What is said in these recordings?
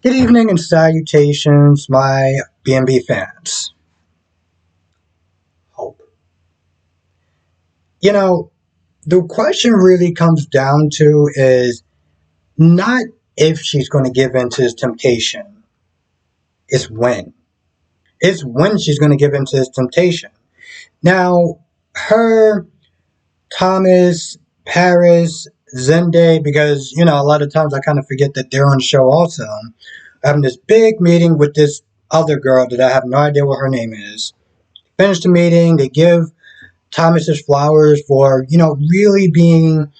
Good evening and salutations, my BNB fans. Hope. You know, the question really comes down to is not if she's going to give in to his temptation, it's when. It's when she's going to give in to his temptation. Now, her, Thomas, Paris, Zende, because, a lot of times I kind of forget that they're on the show also, having this big meeting with this other girl that I have no idea what her name is. Finish the meeting, they give Thomas's flowers for, really being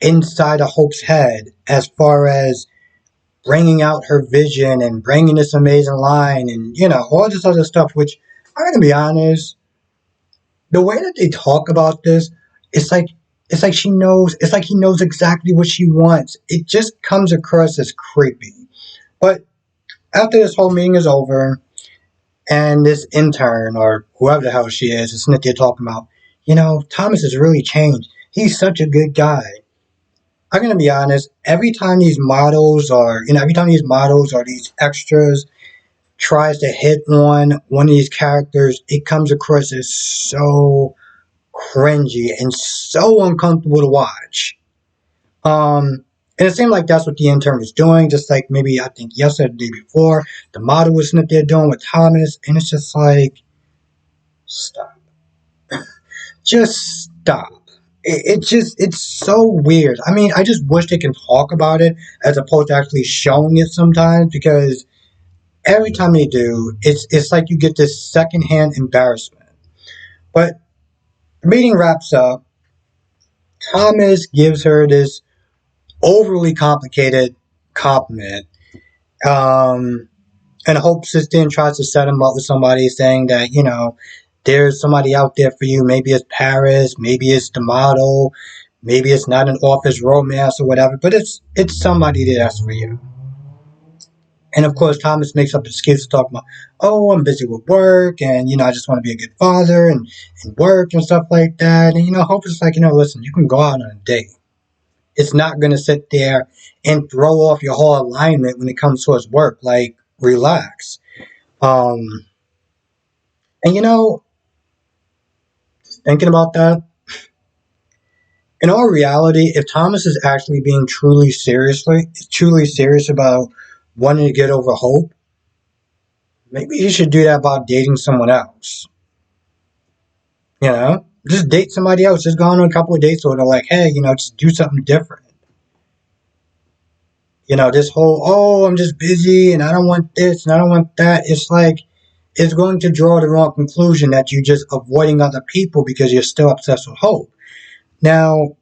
inside of Hope's head as far as bringing out her vision and bringing this amazing line and, all this other stuff, which I'm going to be honest, the way that they talk about this, it's like, it's like he knows exactly what she wants. It just comes across as creepy. But after this whole meeting is over, and this intern or whoever the hell she is Cynthia talking about, Thomas has really changed. He's such a good guy. I'm gonna be honest. Every time these models or these extras tries to hit on one of these characters, it comes across as so cringy and so uncomfortable to watch. And it seemed like that's what the intern was doing, just like maybe I think yesterday, the day before, the model was Cynthia doing with Thomas, and it's just like, stop. Just stop. It's so weird. I mean, I just wish they can talk about it as opposed to actually showing it sometimes because every time they do, it's like you get this secondhand embarrassment. But the meeting wraps up. Thomas gives her this overly complicated compliment. Um, and Hope sits there and tries to set him up with somebody saying that, there's somebody out there for you. Maybe it's Paris, maybe it's the model, maybe it's not an office romance or whatever, but it's somebody that's for you. And of course, Thomas makes up excuses talking about, oh, I'm busy with work, and I just want to be a good father and work and stuff like that. And Hope is like, listen, you can go out on a date. It's not gonna sit there and throw off your whole alignment when it comes to his work. Like, relax. Um, and thinking about that, in all reality, if Thomas is actually being truly serious about wanting to get over Hope, maybe he should do that about dating someone else. Just date somebody else. Just go on a couple of dates with her, like, hey, just do something different. This whole, oh, I'm just busy and I don't want this and I don't want that. It's like, it's going to draw the wrong conclusion that you're just avoiding other people because you're still obsessed with Hope. Now,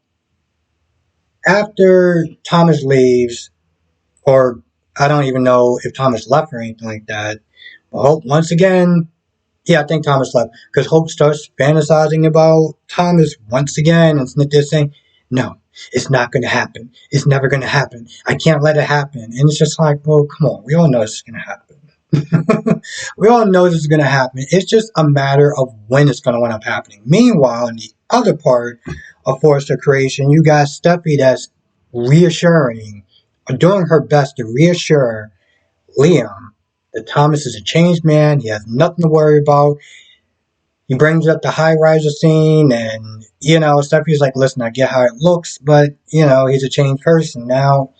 after Thomas leaves, or I don't even know if Thomas left or anything like that, but Hope, once again, yeah, I think Thomas left because Hope starts fantasizing about Thomas once again, and Smith is saying, "No, it's not going to happen. It's never going to happen. I can't let it happen." And it's just like, well, come on, we all know this is going to happen. We all know this is going to happen. It's just a matter of when it's going to end up happening. Meanwhile, in the other part of Forrester Creation, you got Steffi that's reassuring, or doing her best to reassure Liam that Thomas is a changed man. He has nothing to worry about. He brings up the high riser scene, and Steffi's like, "Listen, I get how it looks, but he's a changed person." Now,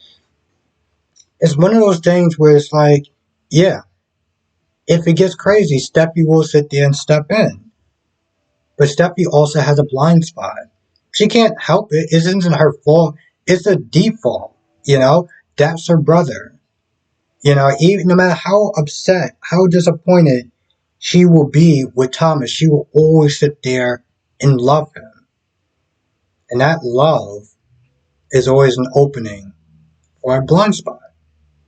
it's one of those things where it's like, yeah, if it gets crazy, Steffi will sit there and step in. But Steffi also has a blind spot. She can't help it. It isn't her fault. It's a default. That's her brother. Even no matter how upset, how disappointed she will be with Thomas, she will always sit there and love him. And that love is always an opening for a blind spot.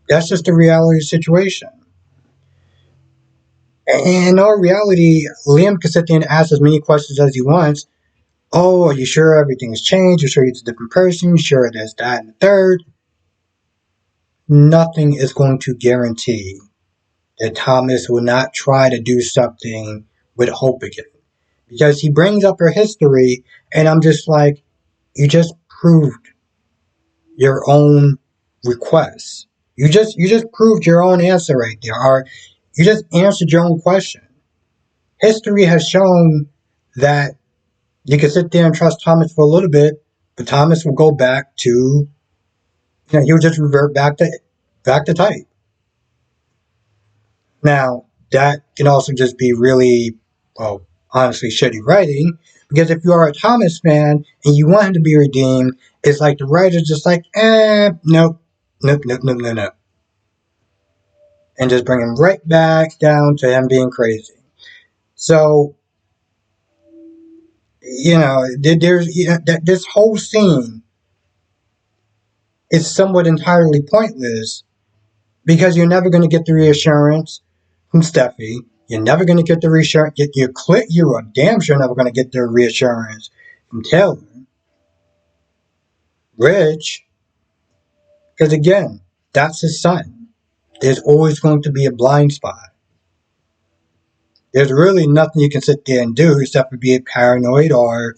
That's just the reality of the situation. And in all reality, Liam can sit there and ask as many questions as he wants. Oh, are you sure everything's changed? You sure he's a different person? You sure there's that and the third? Nothing is going to guarantee that Thomas will not try to do something with Hope again. Because he brings up her history, and I'm just like, you just proved your own request. You just proved your own answer right there, or you just answered your own question. History has shown that you can sit there and trust Thomas for a little bit, but Thomas will go back to, he'll just revert back to type. Now, that can also just be really, well, honestly, shitty writing, because if you are a Thomas fan and you want him to be redeemed, it's like the writer's just like, nope, nope, nope, nope, nope, nope. And just bring him right back down to him being crazy. So, there's, this whole scene is somewhat entirely pointless because you're never going to get the reassurance from Steffi. You're never going to get the reassurance. You are damn sure never going to get the reassurance from Taylor. Rich, because again, that's his son. There's always going to be a blind spot. There's really nothing you can sit there and do except for be paranoid or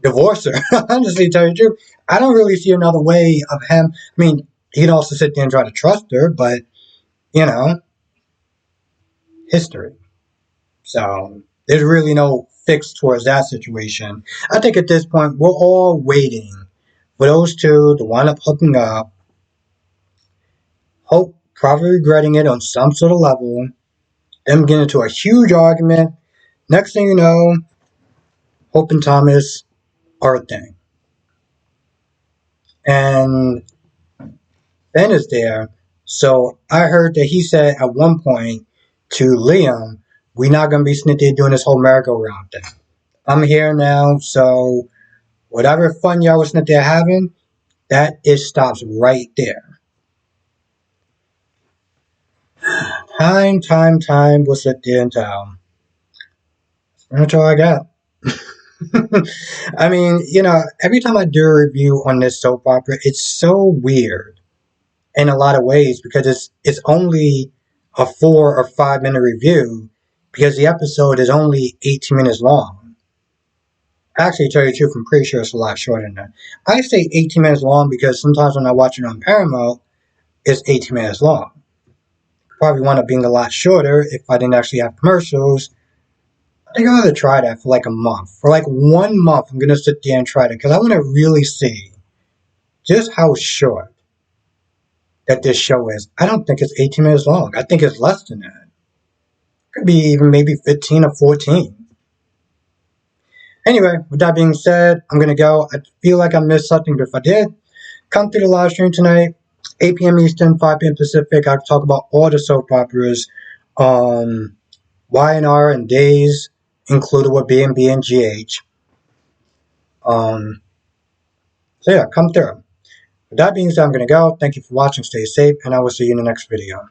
divorce her. Honestly, to tell you the truth, I don't really see another way of him. I mean, he'd also sit there and try to trust her, but you know, history. So there's really no fix towards that situation. I think at this point we're all waiting for those two to wind up hooking up. Hope probably regretting it on some sort of level. Them getting into a huge argument. Next thing you know, Hope and Thomas are a thing. And Ben is there. So I heard that he said at one point to Liam, we're not going to be sitting there doing this whole merry-go-round thing. I'm here now, so whatever fun y'all was sitting there having, that it stops right there. Time will sit there and tell. That's all I got. I mean, every time I do a review on this soap opera, it's so weird in a lot of ways because it's only a 4 or 5 minute review because the episode is only 18 minutes long. Actually, to tell you the truth, I'm pretty sure it's a lot shorter than that. I say 18 minutes long because sometimes when I watch it on Paramount, it's 18 minutes long. Probably wound up being a lot shorter if I didn't actually have commercials. I think I'm going to try that for like a month. For like 1 month, I'm going to sit there and try that because I want to really see just how short that this show is. I don't think it's 18 minutes long. I think it's less than that. Could be even maybe 15 or 14. Anyway, with that being said, I'm going to go. I feel like I missed something, but if I did, come through the live stream tonight, 8 p.m. Eastern, 5 p.m. Pacific. I'll talk about all the soap operas, Y&R and Days, included with B&B and GH. So yeah, come through. With that being said, I'm going to go. Thank you for watching. Stay safe, and I will see you in the next video.